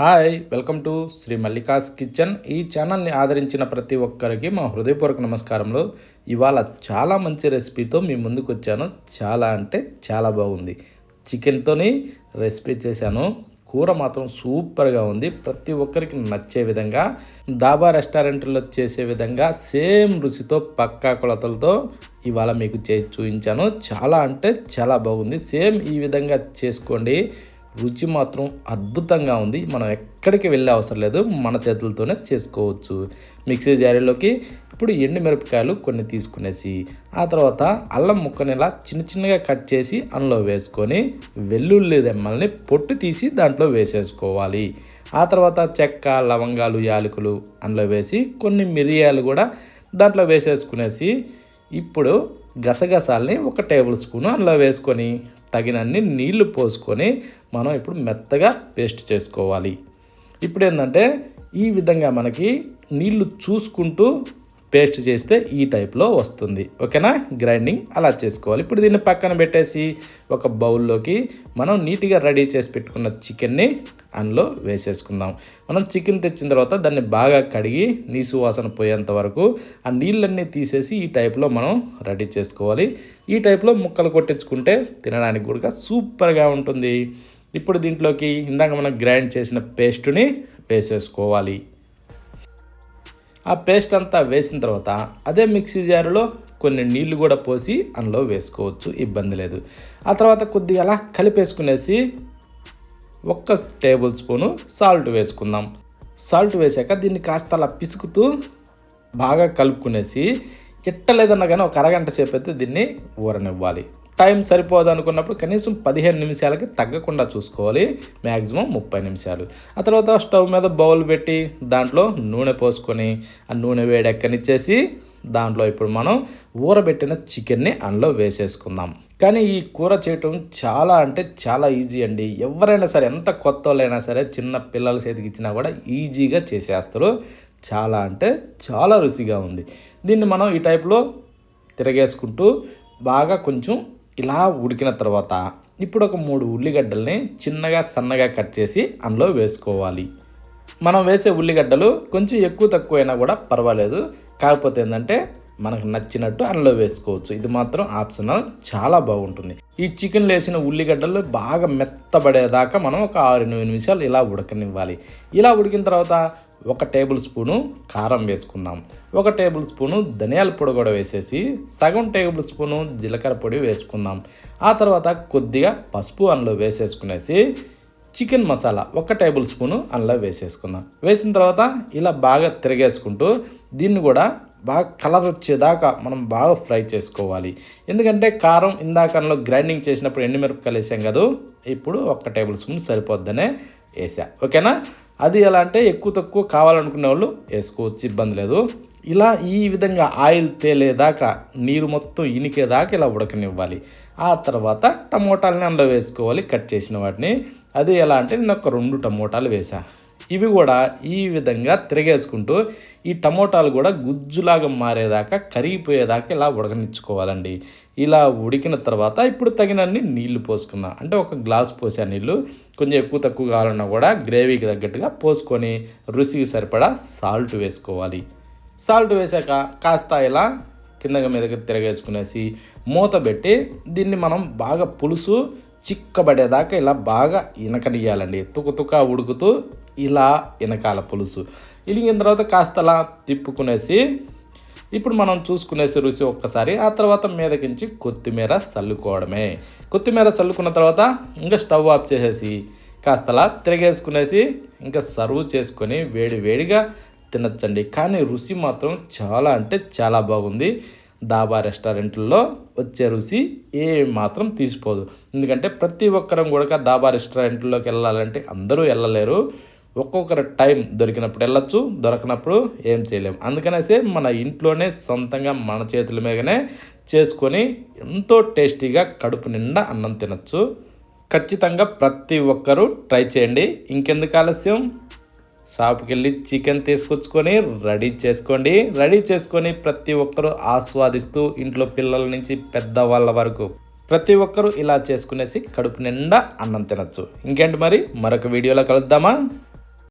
Hi welcome to Shri Mallika's kitchen. ఈ ఛానల్ని ఆదరించిన ప్రతి ఒక్కరికి మా హృదయపూర్వక నమస్కారములు. ఇవాళ చాలా మంచి రెసిపీతో మీ ముందుకు వచ్చాను. చాలా బాగుంది. చికెన్తోని రెసిపీ చేశాను. కూర మాత్రం సూపర్గా ఉంది. ప్రతి ఒక్కరికి నచ్చే విధంగా దాబా రెస్టారెంట్లో చేసే విధంగా సేమ్ రుచితో పక్కా కొలతలతో ఇవాళ మీకు చేసి చూపించాను. చాలా బాగుంది. సేమ్ ఈ విధంగా చేసుకోండి. రుచి మాత్రం అద్భుతంగా ఉంది. మనం ఎక్కడికి వెళ్ళే అవసరం లేదు, మన చేతులతోనే చేసుకోవచ్చు. మిక్సీ జారీలోకి ఇప్పుడు ఎండుమిరపకాయలు కొన్ని తీసుకునేసి, ఆ తర్వాత అల్లం ముక్కని ఇలా చిన్నగా కట్ చేసి అందులో వేసుకొని, వెల్లుల్లి రెమ్మల్ని పొట్టు తీసి దాంట్లో వేసేసుకోవాలి. ఆ తర్వాత చెక్క, లవంగాలు, యాలకులు అందులో వేసి కొన్ని మిరియాలు కూడా దాంట్లో వేసేసుకునేసి, ఇప్పుడు గసగసాలని 1 టేబుల్ స్పూన్ అందులో వేసుకొని తగినన్ని నీళ్లు పోసుకొని మనం ఇప్పుడు మెత్తగా పేస్ట్ చేసుకోవాలి. ఇప్పుడు ఏంటంటే ఈ విధంగా మనకి నీళ్లు చూసుకుంటూ పేస్ట్ చేస్తే ఈ టైప్లో వస్తుంది. ఓకేనా? గ్రైండింగ్ అలా చేసుకోవాలి. ఇప్పుడు దీన్ని పక్కన పెట్టేసి ఒక బౌల్లోకి మనం నీట్గా రెడీ చేసి పెట్టుకున్న చికెన్ని అందులో వేసేసుకుందాం. మనం చికెన్ తెచ్చిన తర్వాత దాన్ని బాగా కడిగి నీసు వాసన పోయేంత వరకు ఆ నీళ్ళన్నీ తీసేసి ఈ టైప్లో మనం రెడీ చేసుకోవాలి. ఈ టైప్లో ముక్కలు కొట్టించుకుంటే తినడానికి కూడా సూపర్గా ఉంటుంది. ఇప్పుడు దీంట్లోకి ఇందాక మనం గ్రైండ్ చేసిన పేస్టుని వేసేసుకోవాలి. ఆ పేస్ట్ అంతా వేసిన తర్వాత అదే మిక్సీ జారులో కొన్ని నీళ్లు కూడా పోసి అందులో వేసుకోవచ్చు, ఇబ్బంది లేదు. ఆ తర్వాత కొద్దిగా అలా కలిపేసుకునేసి 1 టేబుల్ స్పూను సాల్ట్ వేసుకుందాం. సాల్ట్ వేసాక దీన్ని కాస్త అలా పిసుకుతూ బాగా కలుపుకునేసి ఎట్టలేదన్నా కానీ ఒక అరగంట సేపు అయితే దీన్ని ఊరనివ్వాలి. టైం సరిపోదు అనుకున్నప్పుడు కనీసం 15 నిమిషాలకి తగ్గకుండా చూసుకోవాలి, మ్యాక్సిమం 30 నిమిషాలు. ఆ తర్వాత స్టవ్ మీద బౌల్ పెట్టి దాంట్లో నూనె పోసుకొని ఆ నూనె వేడెక్కనిచ్చేసి దాంట్లో ఇప్పుడు మనం ఊరబెట్టిన చికెన్ని అందులో వేసేసుకుందాం. కానీ ఈ కూర చేయటం చాలా ఈజీ అండి. ఎవరైనా సరే, ఎంత కొత్త వాళ్ళైనా సరే, చిన్న పిల్లల చేతికి ఇచ్చినా కూడా ఈజీగా చేసేస్తారు. చాలా రుచిగా ఉంది. దీన్ని మనం ఈ టైప్లో తిరగేసుకుంటూ బాగా కొంచెం ఇలా ఉడికిన తర్వాత ఇప్పుడు ఒక 3 ఉల్లిగడ్డల్ని చిన్నగా సన్నగా కట్ చేసి అందులో వేసుకోవాలి. మనం వేసే ఉల్లిగడ్డలు కొంచెం ఎక్కువ తక్కువ అయినా కూడా పర్వాలేదు. కాకపోతే ఏంటంటే మనకు నచ్చినట్టు అందులో వేసుకోవచ్చు. ఇది మాత్రం ఆప్షనల్, చాలా బాగుంటుంది. ఈ చికెన్లో వేసిన ఉల్లిగడ్డలు బాగా మెత్తబడేదాకా మనం ఒక 6-8 నిమిషాలు ఇలా ఉడకనివ్వాలి. ఇలా ఉడికిన తర్వాత 1 టేబుల్ స్పూను కారం వేసుకుందాం. 1 టేబుల్ స్పూను ధనియాల పొడి కూడా వేసేసి సగం టేబుల్ స్పూను జీలకర్ర పొడి వేసుకుందాం. ఆ తర్వాత కొద్దిగా పసుపు అందులో వేసేసుకునేసి చికెన్ మసాలా 1 టేబుల్ స్పూను అందులో వేసేసుకుందాం. వేసిన తర్వాత ఇలా బాగా తిరగేసుకుంటూ దీన్ని కూడా బాగా కలర్ వచ్చేదాకా మనం బాగా ఫ్రై చేసుకోవాలి. ఎందుకంటే కారం ఇందాక అందులో గ్రైండింగ్ చేసినప్పుడు ఎండుమిరపకాయలు వేసాం కదా, ఇప్పుడు 1 టేబుల్ స్పూన్ సరిపోద్దనే వేసా. ఓకేనా? అది ఎలా అంటే ఎక్కువ తక్కువ కావాలనుకునే వాళ్ళు వేసుకోవచ్చు, ఇబ్బంది లేదు. ఇలా ఈ విధంగా ఆయిల్ తేలేదాకా, నీరు మొత్తం ఇనికేదాకా ఇలా ఉడకనివ్వాలి. ఆ తర్వాత టమోటాలని అందులో వేసుకోవాలి, కట్ చేసిన వాటిని. అది ఎలా అంటే నేను ఒక 2 టమోటాలు వేసా. ఇవి కూడా ఈ విధంగా తిరగేసుకుంటూ ఈ టమోటాలు కూడా గుజ్జులాగా మారేదాకా, కరిగిపోయేదాకా ఇలా ఉడకనిచ్చుకోవాలండి. ఇలా ఉడికిన తర్వాత ఇప్పుడు తగినన్ని నీళ్లు పోసుకుందాం. అంటే 1 గ్లాస్ పోసా నీళ్ళు. కొంచెం ఎక్కువ తక్కువ కావాలన్నా కూడా గ్రేవీకి తగ్గట్టుగా పోసుకొని రుచికి సరిపడా సాల్ట్ వేసుకోవాలి. సాల్ట్ వేసాక కాస్త ఇలా కిందకి మీదకి తిరగేసుకునేసి మూత పెట్టి దీన్ని మనం బాగా పులుసు చిక్కబడేదాకా ఇలా బాగా ఇనకనియాలండి. తుక ఉడుకుతూ ఇలా ఇనకాల పులుసు. ఇలిగిన తర్వాత కాస్త అలా తిప్పుకునేసి ఇప్పుడు మనం చూసుకునేసి రుచి ఒక్కసారి. ఆ తర్వాత మీదకించి కొత్తిమీర చల్లుకోవడమే. కొత్తిమీర చల్లుకున్న తర్వాత ఇంకా స్టవ్ ఆఫ్ చేసేసి కాస్త అలా తిరగేసుకునేసి ఇంకా సర్వ్ చేసుకొని వేడిగా తినచ్చండి. కానీ రుచి మాత్రం చాలా బాగుంది. దాబా రెస్టారెంట్లలో వచ్చే రుచి ఏ మాత్రం తీసిపోదు. ఎందుకంటే ప్రతి ఒక్కరం కూడా దాబా రెస్టారెంట్లోకి వెళ్ళాలంటే అందరూ వెళ్ళలేరు. ఒక్కొక్కరు టైం దొరికినప్పుడు వెళ్ళొచ్చు, దొరకనప్పుడు ఏం చేయలేము. అందుకనేసి మన ఇంట్లోనే సొంతంగా మన చేతుల మీదనే చేసుకొని ఎంతో టేస్టీగా కడుపు నిండా అన్నం తినచ్చు. ఖచ్చితంగా ప్రతి ఒక్కరూ ట్రై చేయండి. ఇంకెందుకు ఆలస్యం, షాప్కి వెళ్ళి చికెన్ తీసుకొచ్చుకొని రెడీ చేసుకొని ప్రతి ఒక్కరూ ఆస్వాదిస్తూ ఇంట్లో పిల్లల నుంచి పెద్దవాళ్ళ వరకు ప్రతి ఒక్కరూ ఇలా చేసుకునేసి కడుపు నిండా అన్నం తినచ్చు. ఇంకేంటి మరి, మరొక వీడియోలో కలుద్దామా?